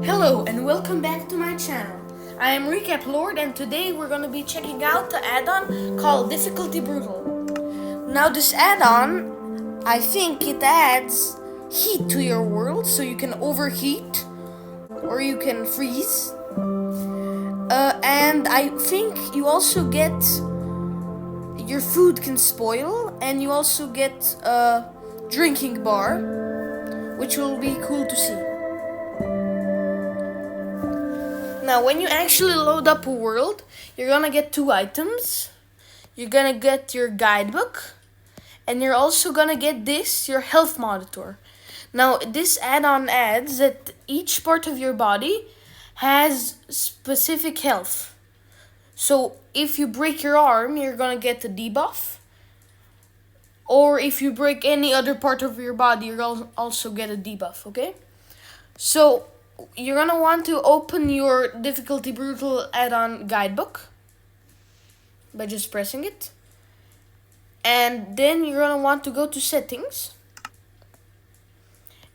Hello and welcome back to my channel. I am Recap Lord and today we're going to be checking out the add-on called Difficulty Brutal. Now this add-on, I think it adds heat to your world so you can overheat or you can freeze. And I think you also get your food can spoil and you also get a drinking bar, which will be cool to see. Now, when you actually load up a world, you're gonna get two items. You're gonna get your guidebook, and you're also gonna get this, your health monitor. Now, this add-on adds that each part of your body has specific health. So, if you break your arm, you're gonna get a debuff. Or if you break any other part of your body, you'll also get a debuff, okay? So, you're gonna want to open your Difficulty Brutal add-on guidebook by just pressing it. And then you're gonna want to go to settings.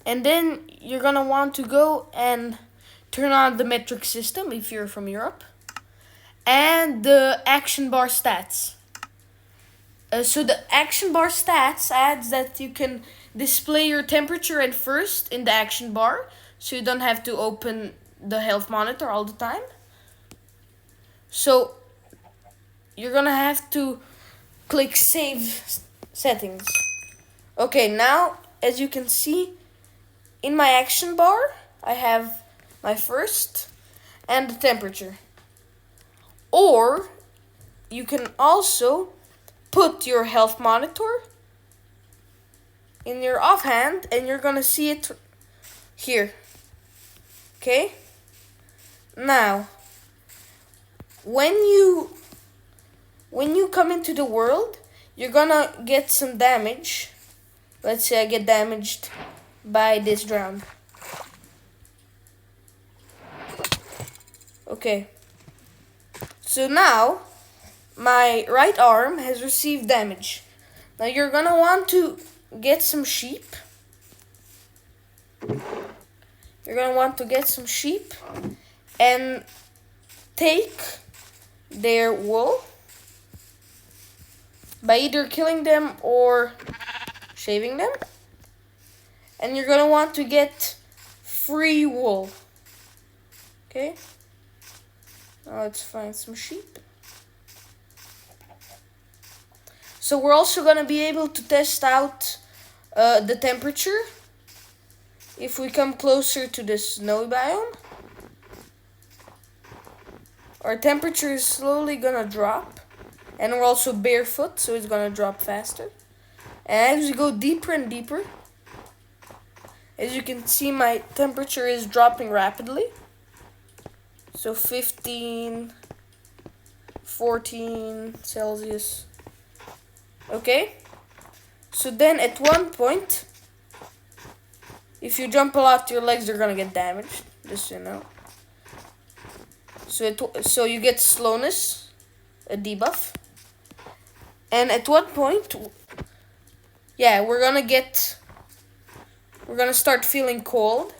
And then you're gonna want to go and turn on the metric system if you're from Europe. And the action bar stats. So the action bar stats adds that you can display your temperature at first in the action bar, so you don't have to open the health monitor all the time. So you're gonna have to click save settings. Okay, now as you can see in my action bar, I have my first and the temperature. Or you can also put your health monitor in your offhand and you're gonna see it here. Okay? Now, when you come into the world, you're gonna get some damage. Let's say I get damaged by this drown. Okay. So now, my right arm has received damage. Now you're gonna want to get some sheep. You're gonna want to get some sheep and take their wool by either killing them or shaving them. And you're gonna want to get free wool. Okay? Now let's find some sheep. So we're also gonna be able to test out the temperature if we come closer to the snowy biome. Our temperature is slowly gonna drop, and we're also barefoot, so it's gonna drop faster. And as we go deeper and deeper, as you can see, my temperature is dropping rapidly. So 15, 14 Celsius. Okay? So then at one point, if you jump a lot, your legs are gonna get damaged, just so you know. So you get slowness, a debuff. And at one point, yeah, we're gonna start feeling cold.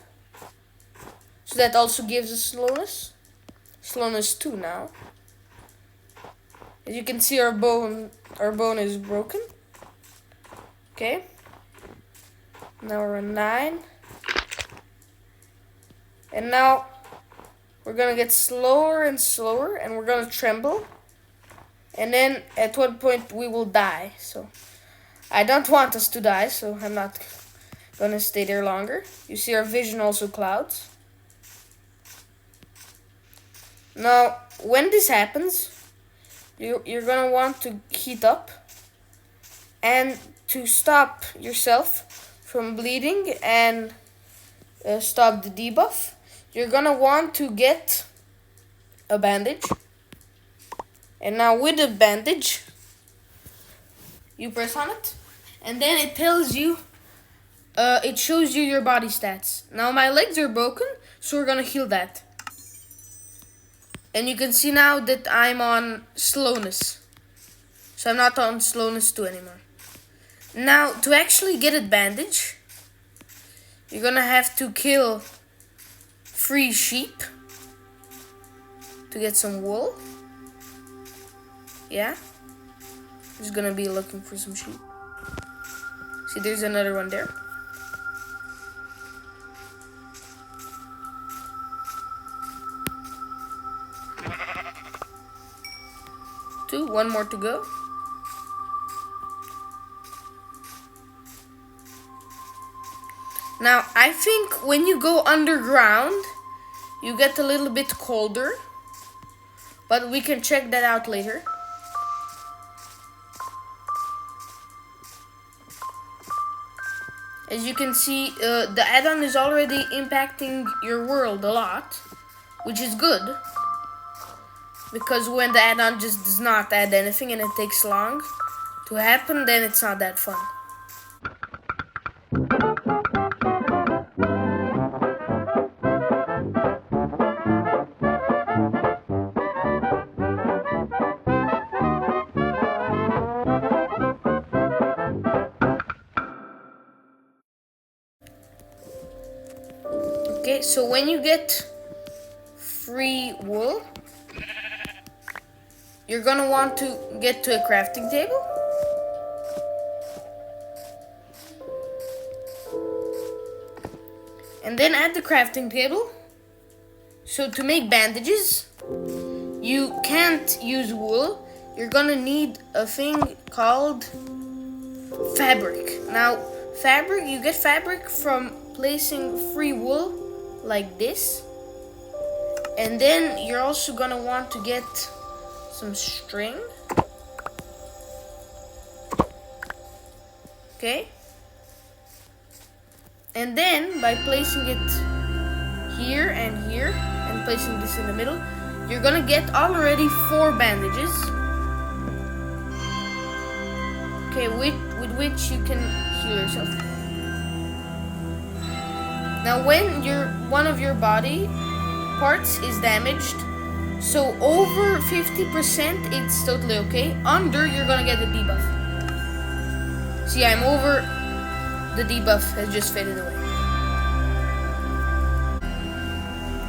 So that also gives us slowness. Slowness 2 now. As you can see, our bone is broken. Okay. Now we're on 9. And now we're gonna get slower and slower and we're gonna tremble. And then at one point we will die. So I don't want us to die, so I'm not gonna stay there longer. You see our vision also clouds. Now when this happens, you're gonna want to heat up, and to stop yourself from bleeding and stop the debuff, you're gonna want to get a bandage. And now with the bandage, you press on it, and then it tells you, it shows you your body stats. Now my legs are broken, so we're gonna heal that. And you can see now that I'm on slowness. So I'm not on slowness 2 anymore. Now, to actually get a bandage, you're gonna have to kill free sheep to get some wool. Yeah. Just gonna be looking for some sheep. See, there's another one there. One more to go. Now, I think when you go underground, you get a little bit colder, but we can check that out later. As you can see, the add-on is already impacting your world a lot, which is good. Because when the add-on just does not add anything and it takes long to happen, then it's not that fun. Okay, so when you get free wool, you're gonna want to get to a crafting table. And then at the crafting table, so to make bandages, you can't use wool. You're gonna need a thing called fabric. Now, you get fabric from placing free wool like this. And then you're also gonna want to get some string. Okay. And then by placing it here and placing this in the middle, you're gonna get already 4 bandages. Okay, with which you can heal yourself. Now when one of your body parts is damaged, so over 50%, it's totally okay. Under, you're gonna get a debuff. See, I'm over. The debuff has just faded away.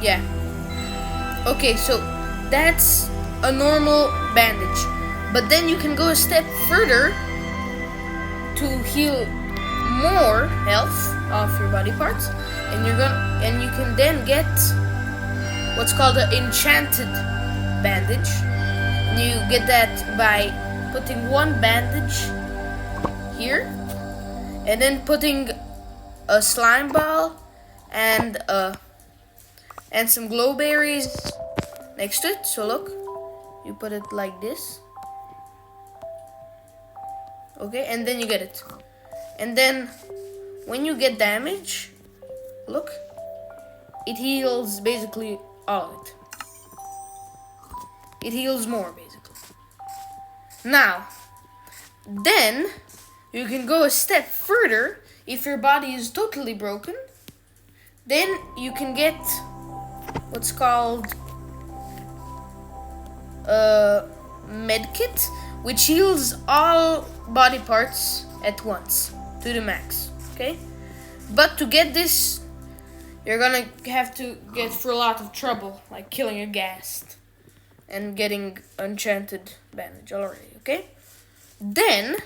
Yeah. Okay, so that's a normal bandage. But then you can go a step further to heal more health off your body parts, and you can then get what's called an enchanted bandage. And you get that by putting one bandage here, and then putting a slime ball and some glow berries next to it. So look, you put it like this. Okay, and then you get it. And then when you get damage, look, it heals basically all of it. It heals more, basically. Now, then you can go a step further. If your body is totally broken, then you can get what's called a medkit, which heals all body parts at once to the max. Okay, but to get this, you're gonna have to get through a lot of trouble, like killing a ghast and getting enchanted bandage already. Okay, then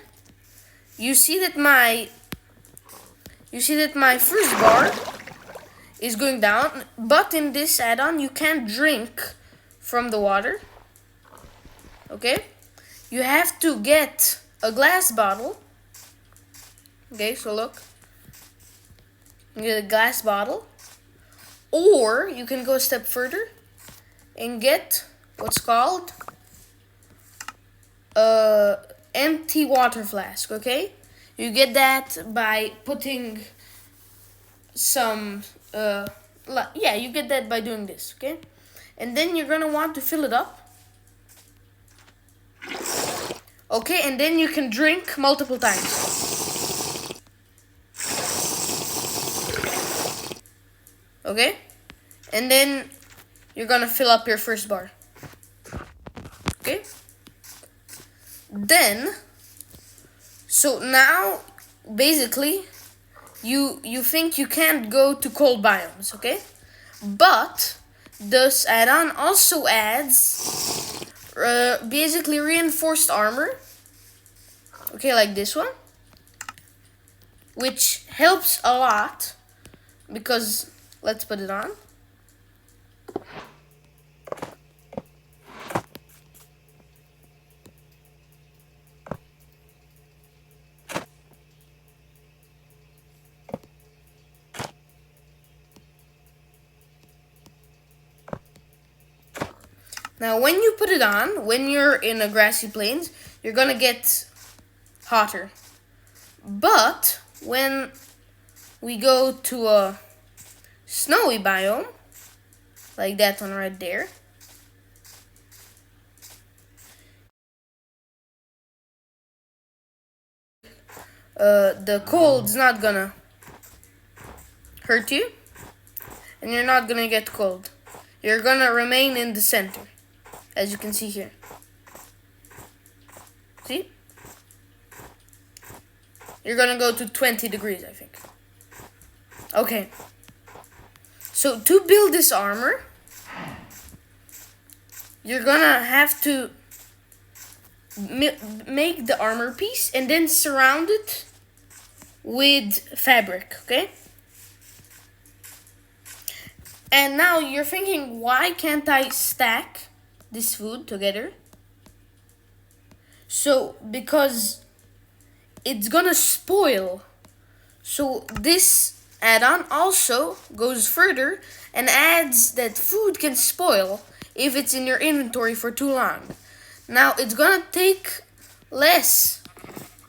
you see that my first bar is going down, but in this add-on you can't drink from the water. Okay, you have to get a glass bottle. Okay, so look, you get a glass bottle, or you can go a step further and get what's called empty water flask. Okay, you get that by putting some you get that by doing this. Okay, and then you're gonna want to fill it up. Okay, and then you can drink multiple times. Okay, and then you're gonna fill up your first bar. Okay, then so now basically you think you can't go to cold biomes, okay? But this add-on also adds basically reinforced armor. Okay, like this one, which helps a lot because let's put it on. Now, when you put it on, when you're in a grassy plains, you're gonna get hotter. But when we go to a snowy biome, like that one right there, the cold's not gonna hurt you, and you're not gonna get cold. You're gonna remain in the center, as you can see here. See? You're gonna go to 20 degrees, I think. Okay. So to build this armor, you're gonna have to make the armor piece and then surround it with fabric, okay? And now you're thinking, why can't I stack this food together? So, because it's gonna spoil. So this add-on also goes further and adds that food can spoil if it's in your inventory for too long. Now it's gonna take less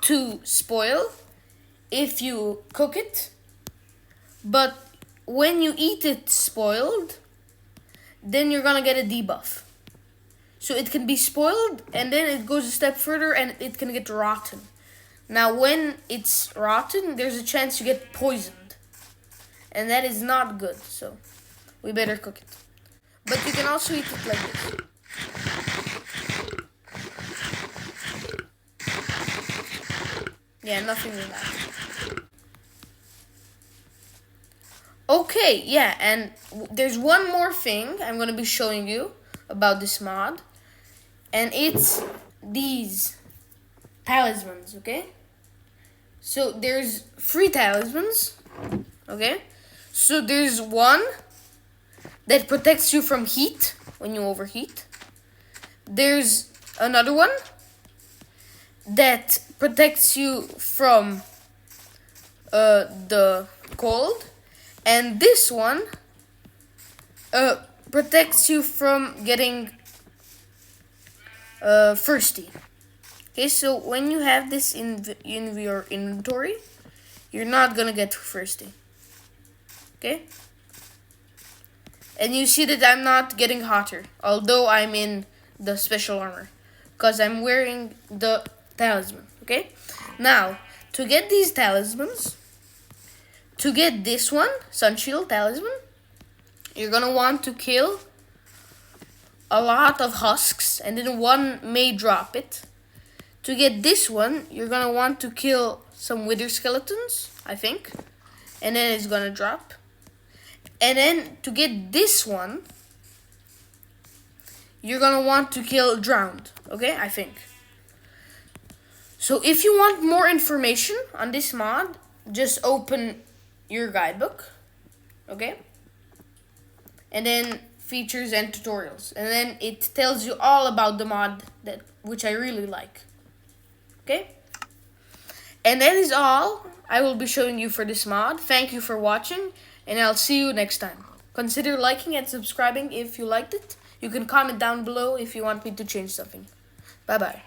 to spoil if you cook it, but when you eat it spoiled, then you're gonna get a debuff. So it can be spoiled and then it goes a step further and it can get rotten. Now when it's rotten, there's a chance you get poisoned. And that is not good, so we better cook it. But you can also eat it like this. Yeah, nothing with that. Okay, yeah, and there's one more thing I'm going to be showing you about this mod. And it's these talismans, okay? So there's 3 talismans, okay? So there's one that protects you from heat when you overheat. There's another one that protects you from the cold. And this one protects you from getting thirsty. Okay, so when you have this in your inventory, you're not gonna get thirsty. Okay? And you see that I'm not getting hotter, although I'm in the special armor, because I'm wearing the talisman. Okay? Now, to get these talismans, to get this one, Sunshield Talisman, you're gonna want to kill a lot of husks, and then one may drop it. To get this one, you're gonna want to kill some wither skeletons, I think, and then it's gonna drop. And then to get this one, you're gonna want to kill drowned, okay, I think. So if you want more information on this mod, just open your guidebook, okay? And then features and tutorials, and then it tells you all about the mod which I really like. Okay? And that is all I will be showing you for this mod. Thank you for watching, and I'll see you next time. Consider liking and subscribing if you liked it. You can comment down below if you want me to change something. Bye bye.